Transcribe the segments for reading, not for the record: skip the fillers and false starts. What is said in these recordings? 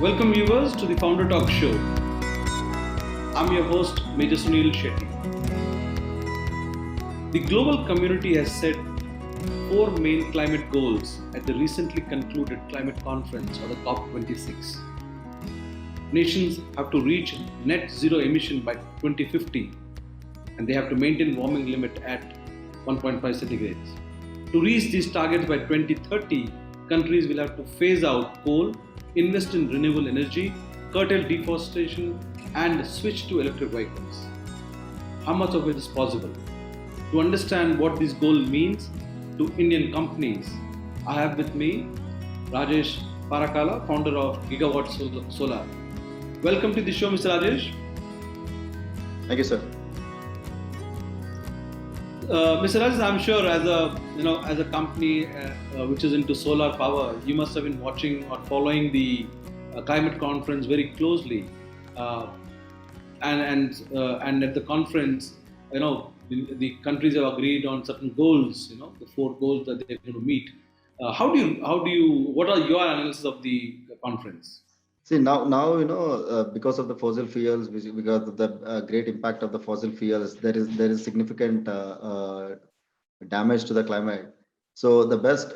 Welcome viewers to the Founder Talk Show. I'm your host Major Sunil Shetty. The global community has set four main climate goals at the recently concluded climate conference or the COP26. Nations have to reach net zero emission by 2050 and they have to maintain warming limit at 1.5 centigrades. To reach these targets by 2030, countries will have to phase out coal, invest in renewable energy, curtail deforestation, and switch to electric vehicles. How much of it is possible? To understand what this goal means to Indian companies, I have with me Rajesh Parakala, founder of Gigawatt Solar. Welcome to the show, Mr. Rajesh. Thank you, sir. Mr. Rajesh, I'm sure as a company which is into solar power, you must have been watching or following the climate conference very closely. And at the conference, the countries have agreed on certain goals. The four goals that they're going to meet. What are your analysis of the conference? See, now, because of the fossil fuels, because of the great impact of the fossil fuels, there is significant damage to the climate. So the best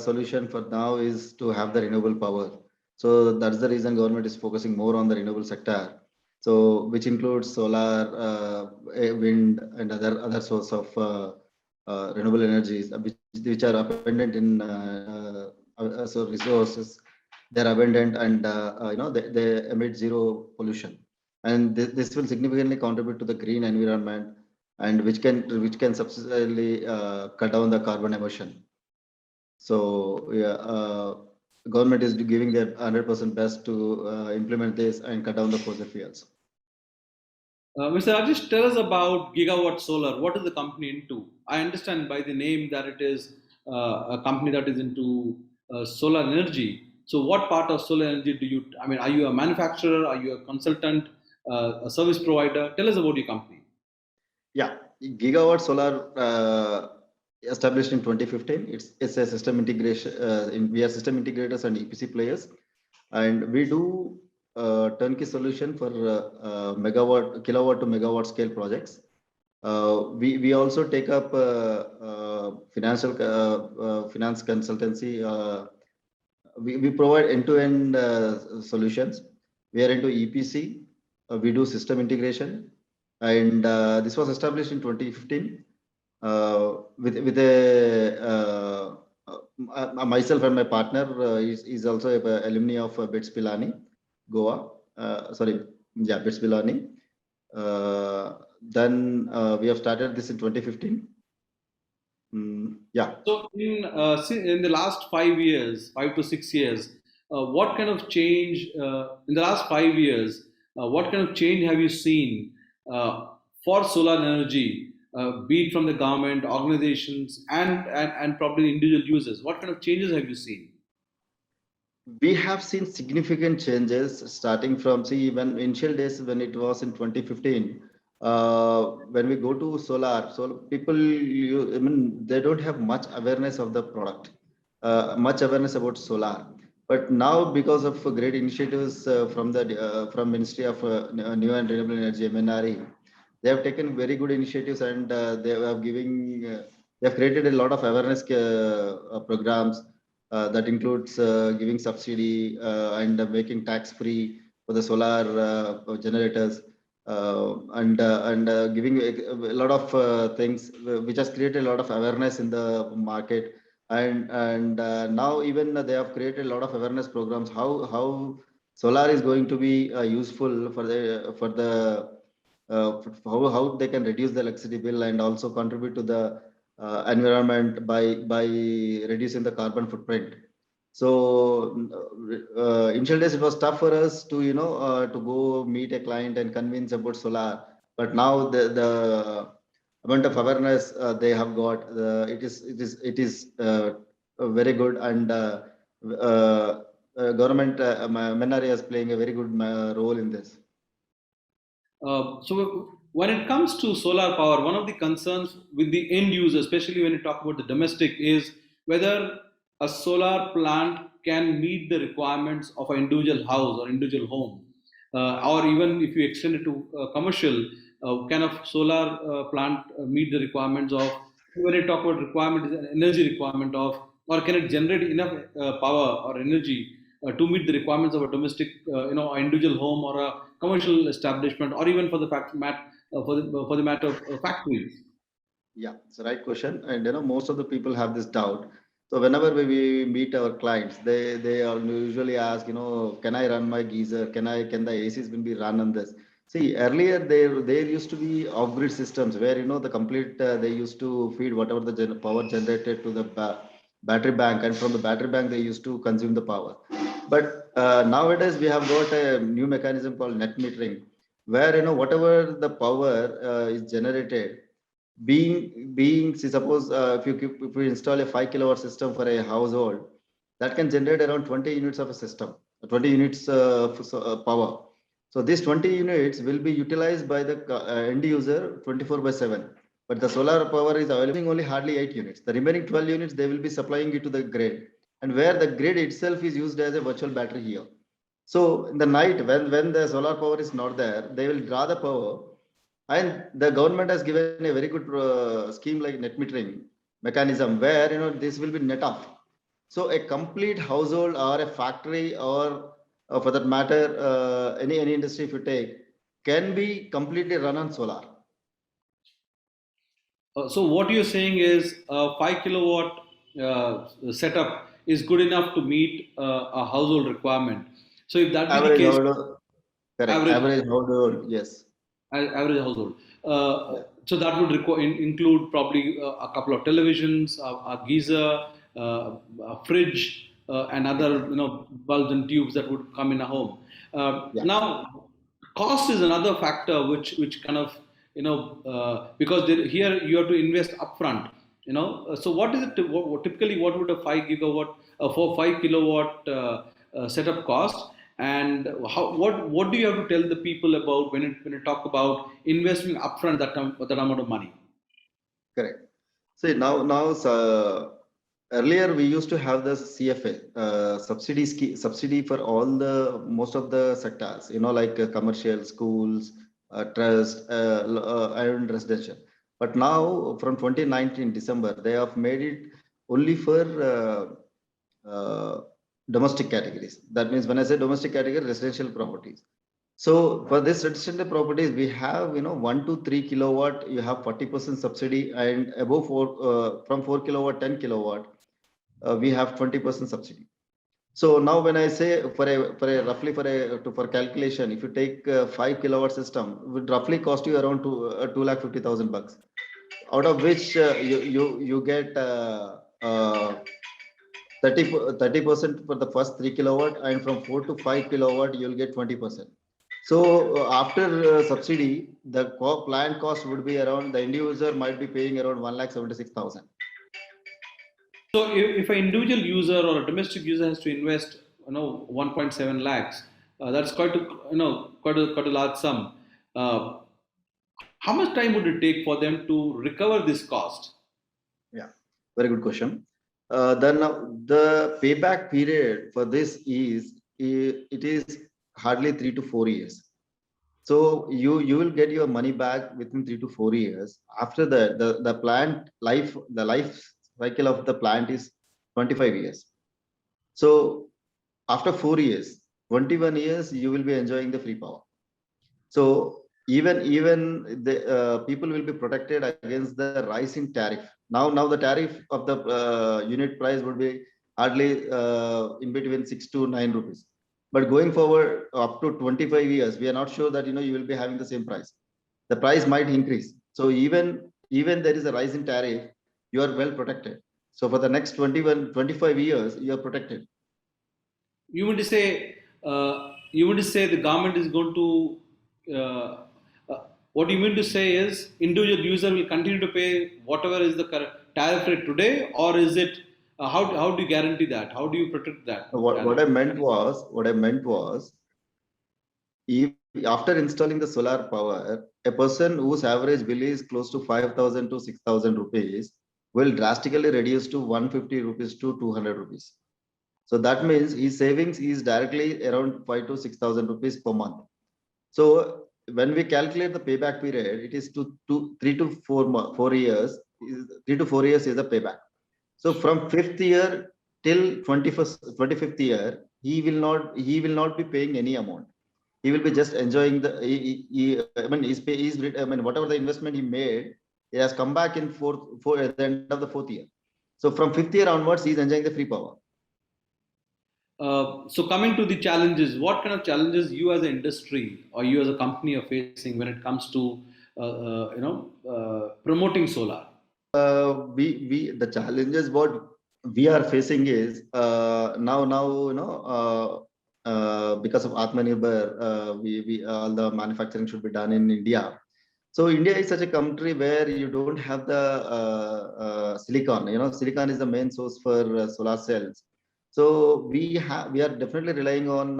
solution for now is to have the renewable power. So that's the reason government is focusing more on the renewable sector. So which includes solar, wind, and other source of renewable energies, which are abundant in resources. They're abundant and they emit zero pollution, and this will significantly contribute to the green environment, and which can substantially cut down the carbon emission. So government is giving their 100% best to implement this and cut down the fossil fuels. Mr. Rajesh, tell us about Gigawatt Solar. What is the company into? I understand by the name that it is a company that is into solar energy. So what part of solar energy are you a manufacturer? Are you a consultant, a service provider? Tell us about your company. Yeah, Gigawatt Solar established in 2015. It's a system integration. We are system integrators and EPC players, and we do turnkey solution for kilowatt to megawatt scale projects. We also take up finance consultancy. We provide end-to-end solutions. We are into EPC. We do system integration, and this was established in 2015 with a myself and my partner is also an alumni of BITS Pilani, Goa. BITS Pilani. Then we have started this in 2015. Yeah. So in the last 5 years, 5 to 6 years, what kind of change in the last 5 years? What kind of change have you seen for solar energy, be it from the government, organizations, and probably individual users? What kind of changes have you seen? We have seen significant changes starting from even initial days when it was in 2015. When we go to solar, so people, they don't have much awareness of the product, much awareness about solar. But now, because of great initiatives from Ministry of New and Renewable Energy (MNRE), they have taken very good initiatives, and they have created a lot of awareness programs that includes giving subsidy and making tax free for the solar generators. And giving a lot of things which has created a lot of awareness in the market, and now even they have created a lot of awareness programs how solar is going to be useful how they can reduce the electricity bill and also contribute to the environment by reducing the carbon footprint. So initial days it was tough for us to to go meet a client and convince about solar, but now the amount of awareness they have got, it is very good, and government MNRE is playing a very good role in this. So when it comes to solar power, one of the concerns with the end user, especially when you talk about the domestic, is whether a solar plant can meet the requirements of an individual house or individual home, or even if you extend it to commercial, can a solar plant meet the requirements of, when you talk about requirement, is an energy requirement of, or can it generate enough power or energy to meet the requirements of a domestic, individual home or a commercial establishment, or even for the for the matter of factories. Yeah, it's the right question. And most of the people have this doubt. So whenever we meet our clients, they all usually ask, can I run my geyser? Can the ACs will be run on this? See, earlier there used to be off-grid systems where the complete they used to feed whatever the power generated to the battery bank, and from the battery bank they used to consume the power. But nowadays we have got a new mechanism called net metering, where whatever the power is generated, see, suppose if you install a 5 kilowatt system for a household, that can generate around 20 units of a system, 20 units power. So these 20 units will be utilized by the end user 24 by 7. But the solar power is available only hardly 8 units. The remaining 12 units they will be supplying it to the grid, and where the grid itself is used as a virtual battery here. So in the night, when the solar power is not there, they will draw the power, and the government has given a very good scheme like net metering mechanism, where this will be net off. So a complete household or a factory, or for that matter any industry if you take, can be completely run on solar. So what you're saying is a 5 kilowatt setup is good enough to meet a household requirement. So if that be the Average case, household, correct. average Average household, yes. average household. Yeah. So that would include probably a couple of televisions, a geyser, a fridge, and other bulbs and tubes that would come in a home. Yeah. Now, cost is another factor which kind of because here you have to invest upfront. So what is it? Typically, what would a 5 gigawatt, for 5 kilowatt setup cost? And what do you have to tell the people about when you talk about investing upfront that amount of money? Correct. See, now earlier we used to have the CFA subsidy for all the most of the sectors, like commercial, schools, trust, and residential. But now from 2019 December, they have made it only for domestic categories. That means when I say domestic category, residential properties. So for this residential properties, we have 1 to 3 kilowatt, you have 40% subsidy, and above from 4 kilowatt, 10 kilowatt, we have 20% subsidy. So now when I say for a roughly for calculation, if you take 5 kilowatt system, it would roughly cost you around 2,50,000 bucks, out of which you get 30% for the first 3 kilowatt, and from 4 to 5 kilowatt you'll get 20%. So after subsidy, the plant cost would be around, the end user might be paying around 1,76,000. So if an individual user or a domestic user has to invest 1.7 lakhs, that's quite a large sum. Uh, how much time would it take for them to recover this cost? Yeah, very good question. Then the payback period for this it is hardly 3 to 4 years. So you will get your money back within 3 to 4 years. After that, the life cycle of the plant is 25 years. So after 4 years, 21 years, you will be enjoying the free power. So even the people will be protected against the rise in tariff. Now the tariff of the unit price would be hardly in between 6 to 9 rupees. But going forward up to 25 years, we are not sure that you will be having the same price. The price might increase. So even there is a rise in tariff, you are well protected. So for the next 25 years, you are protected. You mean to say the government is going to what you mean to say is individual user will continue to pay whatever is the current tariff rate today, or is it how do you guarantee that? How do you protect that What tariff? I meant was, after installing the solar power, a person whose average bill is close to 5,000 to 6,000 rupees, will drastically reduce to 150 rupees to 200 rupees. So that means his savings is directly around 5 to 6,000 rupees per month. So when we calculate the payback period, it is to 3 to 4 years. 3 to 4 years is the payback. So from fifth year till 25th year, he will not be paying any amount. He will be just enjoying the. I mean, I mean, whatever the investment he made, he has come back in at the end of the fourth year. So from fifth year onwards, he is enjoying the free power. So coming to the challenges, what kind of challenges you as an industry or you as a company are facing when it comes to promoting solar? We the challenges what we are facing is now because of Atmanirbhar, we all the manufacturing should be done in India. So India is such a country where you don't have the silicon. Silicon is the main source for solar cells. So we are definitely relying on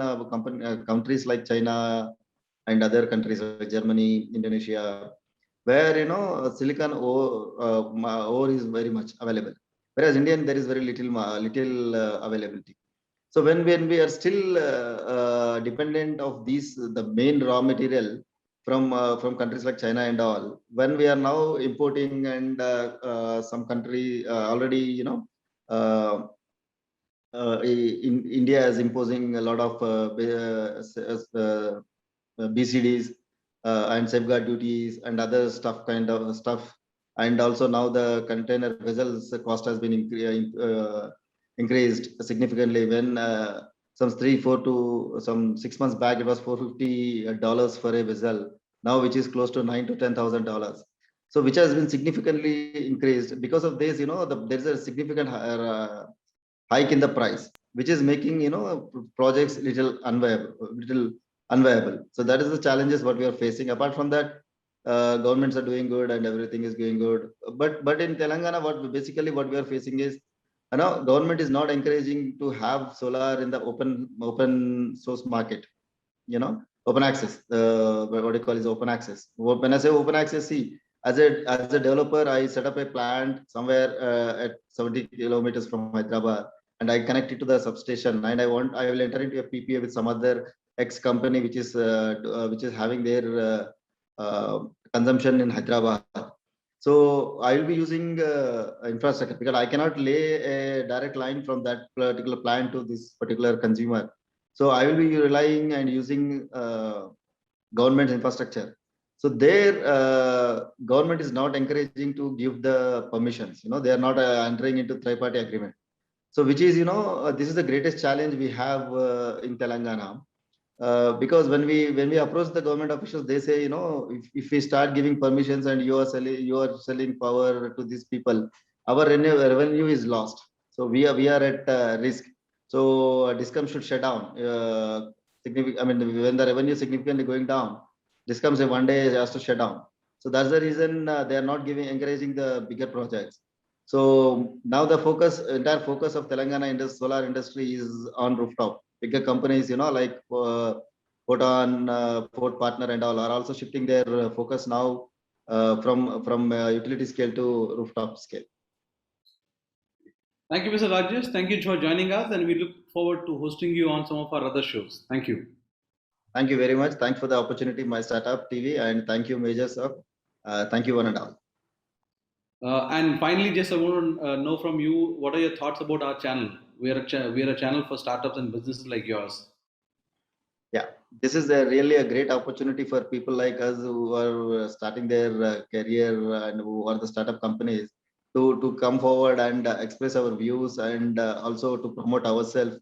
countries like China and other countries like Germany, Indonesia, where silicon ore is very much available, whereas Indian there is very little availability. So when we are still dependent of these the main raw material from countries like China and all, when we are now importing and some country already uh, in India is imposing a lot of BCDs and safeguard duties and other stuff kind of stuff. And also now the container vessels cost has been increased significantly. When some 6 months back, it was $450 for a vessel, now which is close to $9,000 to $10,000. So which has been significantly increased. Because of this, there is a significant hike in the price, which is making projects little unviable. So that is the challenges what we are facing. Apart from that, governments are doing good and everything is going good. But in Telangana, what we are facing is, government is not encouraging to have solar in the open source market. Open access. What do you call is open access. When I say open access, see, as a developer, I set up a plant somewhere at 70 kilometers from Hyderabad, and I connect it to the substation, and I will enter into a PPA with some other X company which is having their consumption in Hyderabad. So I will be using infrastructure because I cannot lay a direct line from that particular plant to this particular consumer. So I will be relying and using government infrastructure. So their government is not encouraging to give the permissions. They are not entering into third-party agreement. So which is, this is the greatest challenge we have in Telangana. Because when we approach the government officials, they say, if we start giving permissions and you are selling power to these people, our revenue is lost. So we are at risk. So discom should shut down. I mean, when the revenue is significantly going down, discom say one day has to shut down. So that's the reason they are not encouraging the bigger projects. So now the entire focus of Telangana solar industry is on rooftop. Bigger companies, like Photon, Ford Partner and all are also shifting their focus now from utility scale to rooftop scale. Thank you, Mr. Rajesh. Thank you for joining us, and we look forward to hosting you on some of our other shows. Thank you. Thank you very much. Thanks for the opportunity, my startup TV, and thank you, Major Sir. Thank you, one and all. And finally, just I want to know from you, what are your thoughts about our channel? We are a channel for startups and businesses like yours. Yeah, this is really a great opportunity for people like us who are starting their career and who are the startup companies to come forward and express our views and also to promote ourselves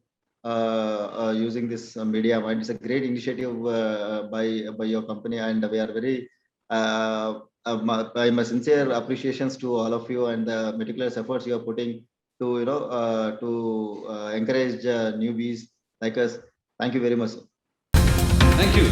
using this media. And it's a great initiative by your company, and we are very my sincere appreciations to all of you and the meticulous efforts you are putting to encourage newbies like us. Thank you very much. Thank you.